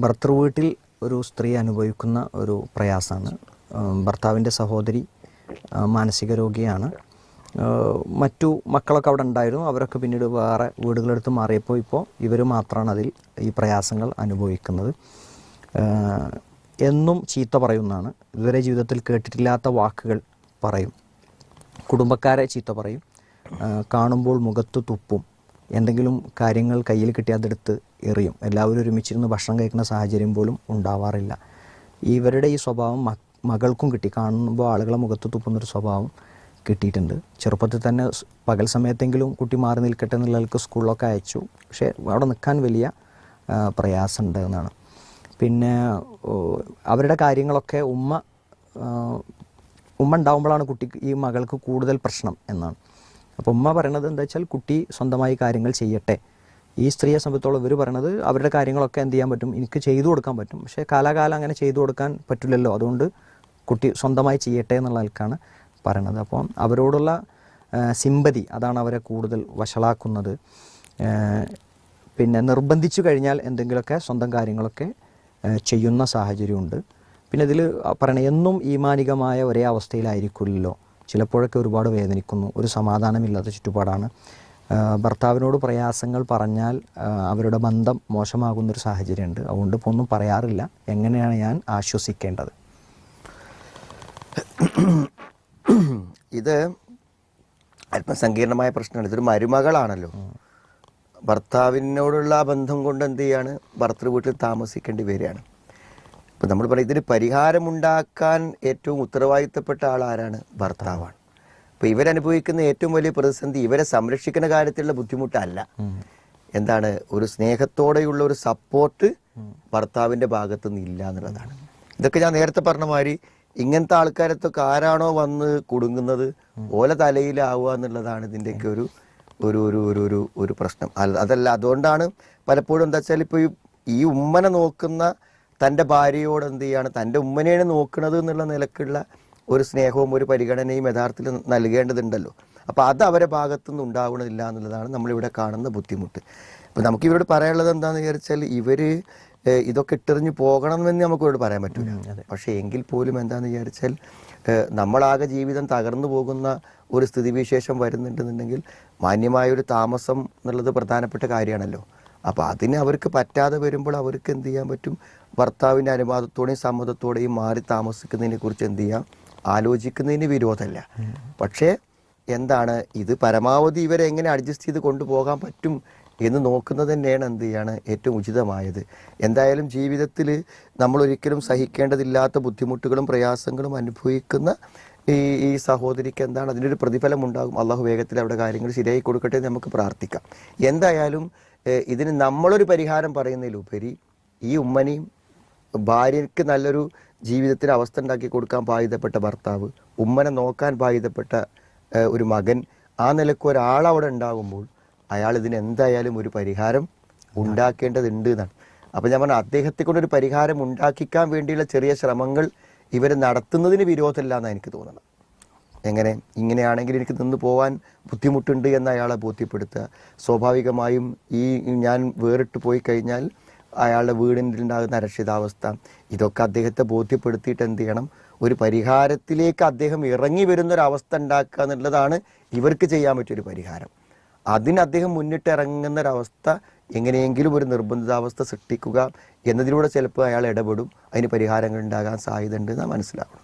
ഭർതൃവീട്ടിൽ ഒരു സ്ത്രീ അനുഭവിക്കുന്ന ഒരു പ്രയാസമാണ്. ഭർത്താവിൻ്റെ സഹോദരി മാനസിക രോഗിയാണ്. മറ്റു മക്കളൊക്കെ അവിടെ ഉണ്ടായിരുന്നു. അവരൊക്കെ പിന്നീട് വേറെ വീടുകളെടുത്ത് മാറിയപ്പോൾ ഇപ്പോൾ ഇവർ മാത്രമാണ് അതിൽ ഈ പ്രയാസങ്ങൾ അനുഭവിക്കുന്നത്. എന്നും ചീത്ത പറയുന്നതാണ്. ഇതുവരെ ജീവിതത്തിൽ കേട്ടിട്ടില്ലാത്ത വാക്കുകൾ പറയും. കുടുംബക്കാരെ ചീത്ത പറയും. കാണുമ്പോൾ മുഖത്ത് തുപ്പും. എന്തെങ്കിലും കാര്യങ്ങൾ കയ്യിൽ കിട്ടിയാൽ അതെടുത്ത് എറിയും. എല്ലാവരും ഒരുമിച്ചിരുന്ന് ഭക്ഷണം കഴിക്കുന്ന സാഹചര്യം പോലും ഉണ്ടാവാറില്ല. ഇവരുടെ ഈ സ്വഭാവം മകൾക്കും കിട്ടി. കാണുമ്പോൾ ആളുകളെ മുഖത്ത് തുപ്പുന്നൊരു സ്വഭാവം കിട്ടിയിട്ടുണ്ട്. ചെറുപ്പത്തിൽ തന്നെ പകൽ സമയത്തെങ്കിലും കുട്ടി മാറി നിൽക്കട്ടെ എന്നുള്ളവർക്ക് സ്കൂളിലൊക്കെ അയച്ചു. പക്ഷേ അവിടെ നിൽക്കാൻ വലിയ പ്രയാസമുണ്ട് എന്നാണ്. പിന്നെ അവരുടെ കാര്യങ്ങളൊക്കെ ഉമ്മ ഉണ്ടാകുമ്പോഴാണ് കുട്ടിക്ക് ഈ മകൾക്ക് കൂടുതൽ പ്രശ്നം എന്നാണ്. അപ്പോൾ ഉമ്മ പറയണത് എന്താ വെച്ചാൽ കുട്ടി സ്വന്തമായി കാര്യങ്ങൾ ചെയ്യട്ടെ. ഈ സ്ത്രീയെ സംബന്ധിച്ചോളം ഇവർ പറയണത് അവരുടെ കാര്യങ്ങളൊക്കെ എന്ത് ചെയ്യാൻ പറ്റും, എനിക്ക് ചെയ്തു കൊടുക്കാൻ പറ്റും, പക്ഷേ കാലാകാലം അങ്ങനെ ചെയ്തു കൊടുക്കാൻ പറ്റില്ലല്ലോ, അതുകൊണ്ട് കുട്ടി സ്വന്തമായി ചെയ്യട്ടെ എന്നുള്ള ആൾക്കാണ് പറയണത്. അപ്പോൾ അവരോടുള്ള സിമ്പതി അതാണ് അവരെ കൂടുതൽ വഷളാക്കുന്നത്. പിന്നെ നിർബന്ധിച്ചു കഴിഞ്ഞാൽ എന്തെങ്കിലുമൊക്കെ സ്വന്തം കാര്യങ്ങളൊക്കെ ചെയ്യുന്ന സാഹചര്യമുണ്ട്. പിന്നെ ഇതിൽ പറയണ എന്നും ഈമാനികമായ ഒരേ അവസ്ഥയിലായിരിക്കില്ലല്ലോ. ചിലപ്പോഴൊക്കെ ഒരുപാട് വേദനിക്കുന്നു. ഒരു സമാധാനമില്ലാത്ത ചുറ്റുപാടാണ്. ഭർത്താവിനോട് പ്രയാസങ്ങൾ പറഞ്ഞാൽ അവരുടെ ബന്ധം മോശമാകുന്നൊരു സാഹചര്യമുണ്ട്. അതുകൊണ്ട് ഇപ്പോൾ ഒന്നും പറയാറില്ല. എങ്ങനെയാണ് ഞാൻ ആശ്വസിക്കേണ്ടത്? ഇത് അല്പം സങ്കീർണമായ പ്രശ്നമാണ്. ഇതൊരു മരുമകളാണല്ലോ. ഭർത്താവിനോടുള്ള ബന്ധം കൊണ്ട് എന്ത് ചെയ്യാണ്, ഭർത്തൃ വീട്ടിൽ താമസിക്കേണ്ടി വരികയാണ്. ഇപ്പം നമ്മൾ പറയും ഇതിന് പരിഹാരമുണ്ടാക്കാൻ ഏറ്റവും ഉത്തരവാദിത്തപ്പെട്ട ആളാരാണ്? ഭർത്താവാണ്. അപ്പോൾ ഇവരനുഭവിക്കുന്ന ഏറ്റവും വലിയ പ്രതിസന്ധി ഇവരെ സംരക്ഷിക്കുന്ന കാര്യത്തിലുള്ള ബുദ്ധിമുട്ടല്ല. എന്താണ്, ഒരു സ്നേഹത്തോടെയുള്ള ഒരു സപ്പോർട്ട് ഭർത്താവിൻ്റെ ഭാഗത്തു നിന്ന് ഇല്ല എന്നുള്ളതാണ്. ഇതൊക്കെ ഞാൻ നേരത്തെ പറഞ്ഞ മാതിരി ഇങ്ങനത്തെ ആൾക്കാരത്തൊക്കെ ആരാണോ വന്ന് കുടുങ്ങുന്നത് ഓല തലയിലാവുക എന്നുള്ളതാണ് ഇതിൻ്റെയൊക്കെ ഒരു ഒരു ഒരു ഒരു ഒരു പ്രശ്നം. അതല്ല, അതുകൊണ്ടാണ് പലപ്പോഴും എന്താ വെച്ചാൽ ഇപ്പോൾ ഈ ഉമ്മനെ നോക്കുന്ന തൻ്റെ ഭാര്യയോട് എന്ത് ചെയ്യാണ്, തൻ്റെ ഉമ്മനെയാണ് നോക്കുന്നത് എന്നുള്ള നിലക്കുള്ള ഒരു സ്നേഹവും ഒരു പരിഗണനയും യഥാർത്ഥത്തിൽ നൽകേണ്ടതുണ്ടല്ലോ. അപ്പോൾ അത് അവരെ ഭാഗത്തുനിന്ന് ഉണ്ടാവണമെന്നില്ല എന്നുള്ളതാണ് നമ്മളിവിടെ കാണുന്ന ബുദ്ധിമുട്ട്. അപ്പോൾ നമുക്ക് ഇവരോട് പറയാനുള്ളത് എന്താണെന്ന് വിചാരിച്ചാൽ ഇവർ ഇതൊക്കെ ഇട്ടെറിഞ്ഞ് പോകണമെന്ന് നമുക്ക് ഇവരോട് പറയാൻ പറ്റില്ല. പക്ഷേ എങ്കിൽ പോലും എന്താണെന്ന് വിചാരിച്ചാൽ നമ്മളാകെ ജീവിതം തകർന്നു പോകുന്ന ഒരു സ്ഥിതിവിശേഷം വരുന്നുണ്ടെന്നുണ്ടെങ്കിൽ മാന്യമായൊരു താമസം എന്നുള്ളത് പ്രധാനപ്പെട്ട കാര്യമാണല്ലോ. അപ്പോൾ അതിന് അവർക്ക് പറ്റാതെ വരുമ്പോൾ അവർക്ക് എന്ത് ചെയ്യാൻ പറ്റും, ഭർത്താവിൻ്റെ അനുവാദത്തോടെയും സമ്മതത്തോടെയും മാറി താമസിക്കുന്നതിനെ കുറിച്ച് എന്ത് ചെയ്യാം, ആലോചിക്കുന്നതിന് വിരോധമല്ല. പക്ഷേ എന്താണ്, ഇത് പരമാവധി ഇവരെ എങ്ങനെ അഡ്ജസ്റ്റ് ചെയ്ത് കൊണ്ടുപോകാൻ പറ്റും എന്ന് നോക്കുന്നത് തന്നെയാണ് എന്ത് ചെയ്യാണ് ഏറ്റവും ഉചിതമായത്. എന്തായാലും ജീവിതത്തിൽ നമ്മളൊരിക്കലും സഹിക്കേണ്ടതില്ലാത്ത ബുദ്ധിമുട്ടുകളും പ്രയാസങ്ങളും അനുഭവിക്കുന്ന ഈ സഹോദരിക്ക് എന്താണ് അതിനൊരു പ്രതിഫലം ഉണ്ടാകും. അള്ളാഹു വേഗത്തിൽ അവിടെ കാര്യങ്ങൾ ശരിയായി കൊടുക്കട്ടെ എന്ന് നമുക്ക് പ്രാർത്ഥിക്കാം. എന്തായാലും ഇതിന് നമ്മളൊരു പരിഹാരം പറയുന്നതിലുപരി ഈ ഉമ്മനെയും ഭാര്യയ്ക്ക് നല്ലൊരു ജീവിതത്തിന് അവസ്ഥ ഉണ്ടാക്കി കൊടുക്കാൻ ബാധ്യതപ്പെട്ട ഭർത്താവ്, ഉമ്മനെ നോക്കാൻ ബാധ്യതപ്പെട്ട ഒരു മകൻ, ആ നിലക്ക് ഒരാളവിടെ ഉണ്ടാകുമ്പോൾ അയാൾ ഇതിന് എന്തായാലും ഒരു പരിഹാരം ഉണ്ടാക്കേണ്ടതുണ്ട് എന്നാണ്. അപ്പം ഞാൻ പറഞ്ഞ അദ്ദേഹത്തെ കൊണ്ടൊരു പരിഹാരം ഉണ്ടാക്കിക്കാൻ വേണ്ടിയുള്ള ചെറിയ ശ്രമങ്ങൾ ഇവർ നടത്തുന്നതിന് വിരോധമല്ല എന്നാണ് എനിക്ക് തോന്നുന്നത്. എങ്ങനെ, ഇങ്ങനെയാണെങ്കിൽ എനിക്ക് നിന്ന് പോകാൻ ബുദ്ധിമുട്ടുണ്ട് എന്ന് അയാളെ ബോധ്യപ്പെടുത്തുക. സ്വാഭാവികമായും ഞാൻ വേറിട്ട് പോയി കഴിഞ്ഞാൽ അയാളുടെ വീടിൻ്റെ ഉണ്ടാകുന്ന അരക്ഷിതാവസ്ഥ, ഇതൊക്കെ അദ്ദേഹത്തെ ബോധ്യപ്പെടുത്തിയിട്ട് എന്ത് ചെയ്യണം, ഒരു പരിഹാരത്തിലേക്ക് അദ്ദേഹം ഇറങ്ങി വരുന്നൊരവസ്ഥ ഉണ്ടാക്കുക എന്നുള്ളതാണ് ഇവർക്ക് ചെയ്യാൻ പറ്റിയൊരു പരിഹാരം. അതിന് അദ്ദേഹം മുന്നിട്ടിറങ്ങുന്നൊരവസ്ഥ എങ്ങനെയെങ്കിലും ഒരു നിർബന്ധിതാവസ്ഥ സൃഷ്ടിക്കുക എന്നതിലൂടെ ചിലപ്പോൾ അയാൾ ഇടപെടും. അതിന് പരിഹാരങ്ങൾ ഉണ്ടാകാൻ സാധ്യതയുണ്ട് എന്ന് മനസ്സിലാക്കണം.